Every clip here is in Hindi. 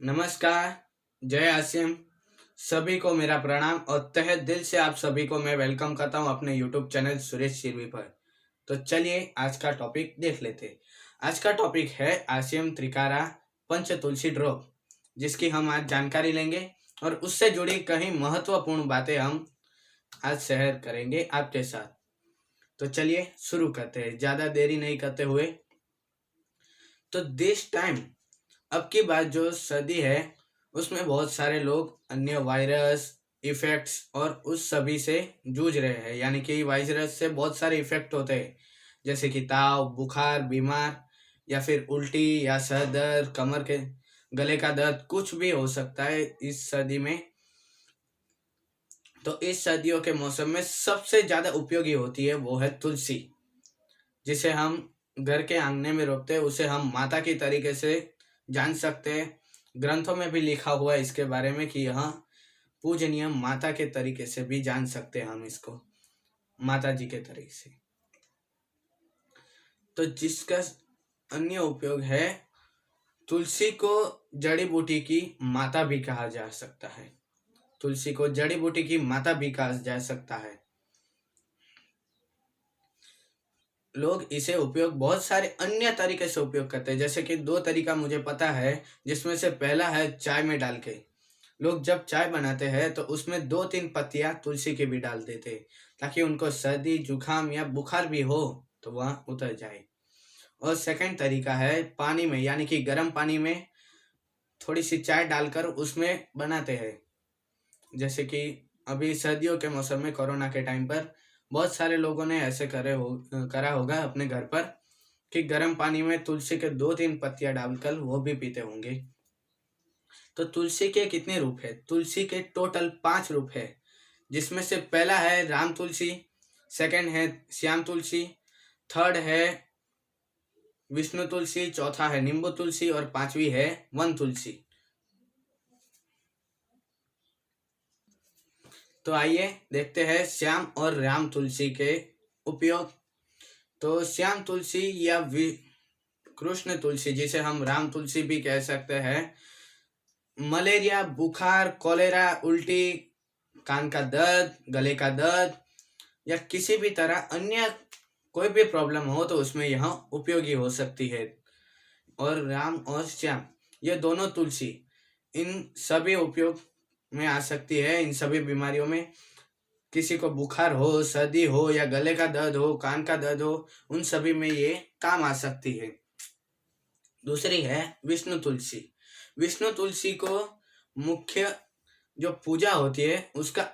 नमस्कार। जय आसिम। सभी को मेरा प्रणाम और तहे दिल से आप सभी को मैं वेलकम करता हूं अपने यूट्यूब चैनल सुरेश शिरवी पर। तो चलिए आज का टॉपिक देख लेते हैं। आज का टॉपिक है आसिम त्रिकारा पंच तुलसी ड्रॉप, जिसकी हम आज जानकारी लेंगे और उससे जुड़ी कई महत्वपूर्ण बातें हम आज शेयर करेंगे आपके साथ। तो चलिए शुरू करते हैं ज़्यादा देरी नहीं करते हुए। तो दिस टाइम अब की बात जो सर्दी है उसमें बहुत सारे लोग अन्य वायरस इफेक्ट्स और उस सभी से जूझ रहे हैं, यानी कि वायरस से बहुत सारे इफेक्ट होते हैं, जैसे कि ताव, बुखार, बीमार या फिर उल्टी या सर दर्द, कमर के गले का दर्द, कुछ भी हो सकता है इस सर्दी में। तो इस सर्दियों के मौसम में सबसे ज़्यादा उपयोगी होती है वो है तुलसी, जिसे हम घर के आंगने में रोपते हैं। उसे हम माता की तरीके से जान सकते हैं। ग्रंथों में भी लिखा हुआ है इसके बारे में कि यह पूजनीय माता के तरीके से भी जान सकते हैं हम इसको, माता जी के तरीके से। तो जिसका अन्य उपयोग है, तुलसी को जड़ी बूटी की माता भी कहा जा सकता है। तुलसी को जड़ी बूटी की माता भी कहा जा सकता है। लोग इसे उपयोग बहुत सारे अन्य तरीके से उपयोग करते हैं, जैसे कि दो तरीका मुझे पता है, जिसमें से पहला है चाय में डाल के। लोग जब चाय बनाते हैं तो उसमें 2-3 पत्तियां तुलसी की भी डाल देते हैं, ताकि उनको सर्दी जुकाम या बुखार भी हो तो वह उतर जाए। और सेकंड तरीका है पानी में, यानी कि गर्म पानी में थोड़ी सी चाय डालकर उसमें बनाते हैं। जैसे कि अभी सर्दियों के मौसम में कोरोना के टाइम पर बहुत सारे लोगों ने ऐसे करा होगा अपने घर पर कि गर्म पानी में तुलसी के 2-3 पत्तियां डालकर वो भी पीते होंगे। तो तुलसी के कितने रूप है? तुलसी के टोटल 5 रूप है, जिसमें से पहला है राम तुलसी, सेकंड है श्याम तुलसी, थर्ड है विष्णु तुलसी, चौथा है नींबू तुलसी और पांचवी है वन तुलसी। तो आइए देखते हैं श्याम और राम तुलसी के उपयोग। तो श्याम तुलसी या कृष्ण तुलसी, जिसे हम राम तुलसी भी कह सकते हैं, मलेरिया, बुखार, कॉलेरा, उल्टी, कान का दर्द, गले का दर्द या किसी भी तरह अन्य कोई भी प्रॉब्लम हो तो उसमें यह उपयोगी हो सकती है। और राम और श्याम ये दोनों तुलसी इन सभी उपयोग में आ सकती है। इन सभी बीमारियों में, किसी को बुखार हो, सर्दी हो या गले का दर्द हो, कान का दर्द हो, उन सभी में ये काम आ सकती है। दूसरी है विष्णु तुलसी। विष्णु तुलसी को मुख्य जो पूजा होती है उसका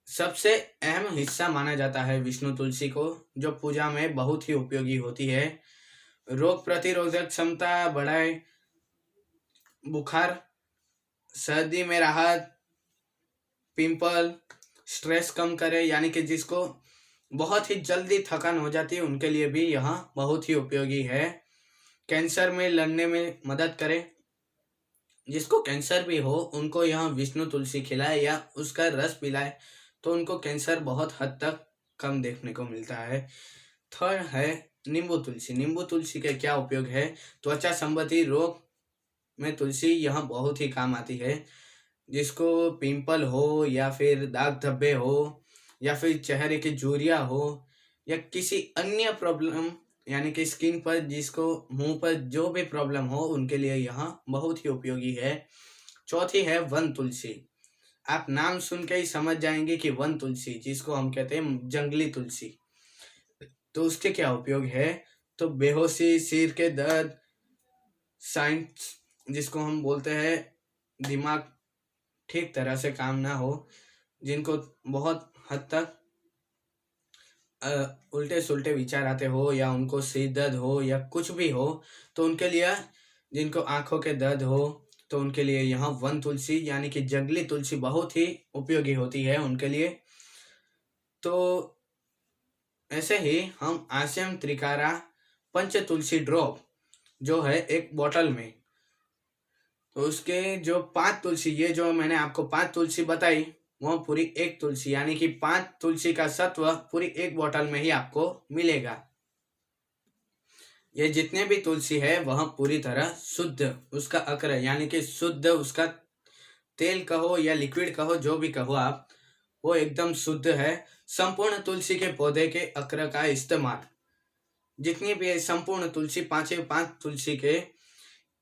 सबसे अहम हिस्सा माना जाता है विष्णु तुलसी को, जो पूजा में बहुत ही उपयोगी होती है। रोग प्रतिरोधक क्षमता बढ़ाए, बुखार सर्दी में राहत, पिंपल, स्ट्रेस कम करे, यानी कि जिसको बहुत ही जल्दी थकान हो जाती है उनके लिए भी यह बहुत ही उपयोगी है। कैंसर में लड़ने में मदद करे, जिसको कैंसर भी हो उनको यह विष्णु तुलसी खिलाए या उसका रस पिलाए तो उनको कैंसर बहुत हद तक कम देखने को मिलता है। थर्ड है नींबू तुलसी। नींबू तुलसी के क्या उपयोग है? त्वचा संबंधी रोग में तुलसी यह बहुत ही काम आती है। जिसको पिंपल हो या फिर दाग धब्बे हो या फिर चेहरे की झुर्रियां हो या किसी अन्य प्रॉब्लम, यानी कि स्किन पर, जिसको मुंह पर जो भी प्रॉब्लम हो उनके लिए यह बहुत ही उपयोगी है। चौथी है वन तुलसी। आप नाम सुन के ही समझ जाएंगे कि वन तुलसी, जिसको हम कहते हैं जंगली तुलसी, तो उसके क्या उपयोग है? तो बेहोशी, सिर के दर्द, साइंस जिसको हम बोलते हैं दिमाग ठीक तरह से काम ना हो, जिनको बहुत हद तक उल्टे सुल्टे विचार आते हो या उनको सिर दर्द हो या कुछ भी हो, तो उनके लिए, जिनको आंखों के दर्द हो तो उनके लिए यहाँ वन तुलसी यानी कि जंगली तुलसी बहुत ही उपयोगी होती है उनके लिए। तो ऐसे ही हम आसियम त्रिकारा पंच तुलसी ड्रॉप जो है एक बोतल में, तो उसके जो 5 तुलसी, ये जो मैंने आपको 5 तुलसी बताई वो पूरी एक तुलसी, यानी कि 5 तुलसी का सत्व पूरी एक बोतल में ही आपको मिलेगा। ये जितने भी तुलसी है वह पूरी तरह शुद्ध, उसका अक्र यानी कि शुद्ध, उसका तेल कहो या लिक्विड कहो, जो भी कहो आप, वो एकदम शुद्ध है। संपूर्ण तुलसी के पौधे के अक्र का इस्तेमाल, जितनी भी है संपूर्ण तुलसी, पांचे पांच तुलसी के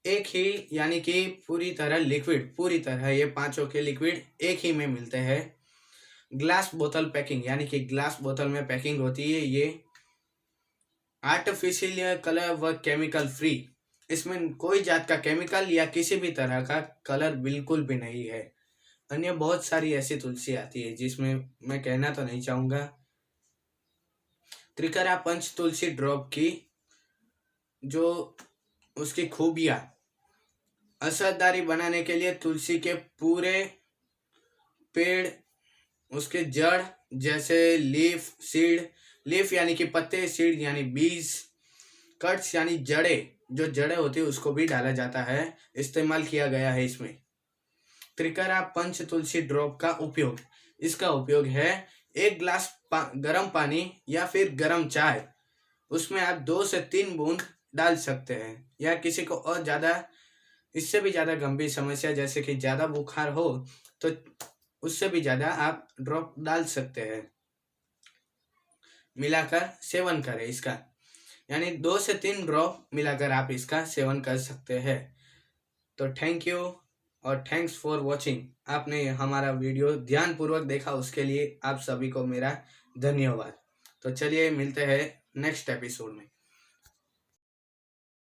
एक ही यानी कि पूरी तरह लिक्विड, पूरी तरह ये पांचों के लिक्विड एक ही में मिलते हैं। ग्लास बोतल पैकिंग यानी कि ग्लास बोतल में पैकिंग होती है। ये आर्टिफिशियल कलर व केमिकल फ्री, इसमें कोई जात का केमिकल या किसी भी तरह का कलर बिल्कुल भी नहीं है। अन्य बहुत सारी ऐसी तुलसी आती है जिसमें मैं कहना तो नहीं चाहूंगा। त्रिकरा पंच तुलसी ड्रॉप की जो उसकी खूबियां, असरदारी बनाने के लिए तुलसी के पूरे पेड़, उसके जड़ जैसे लीफ, सीड, लीफ यानी कि पत्ते, सीड यानी बीज, कट्स यानी जड़े, जो जड़े होती है उसको भी डाला जाता है, इस्तेमाल किया गया है इसमें। त्रिकरा पंच तुलसी ड्रॉप का उपयोग, इसका उपयोग है 1 गिलास गर्म पानी या फिर गर्म चाय, उसमें आप 2 से 3 बूंद डाल सकते हैं। या किसी को और ज़्यादा, इससे भी ज़्यादा गंभीर समस्या जैसे कि ज़्यादा बुखार हो तो उससे भी ज़्यादा आप ड्रॉप डाल सकते हैं। मिलाकर सेवन करें इसका, यानी 2 से 3 ड्रॉप मिलाकर आप इसका सेवन कर सकते हैं। तो थैंक यू और थैंक्स फॉर वॉचिंग। आपने हमारा वीडियो ध्यानपूर्वक देखा, उसके लिए आप सभी को मेरा धन्यवाद। तो चलिए मिलते हैं नेक्स्ट एपिसोड में।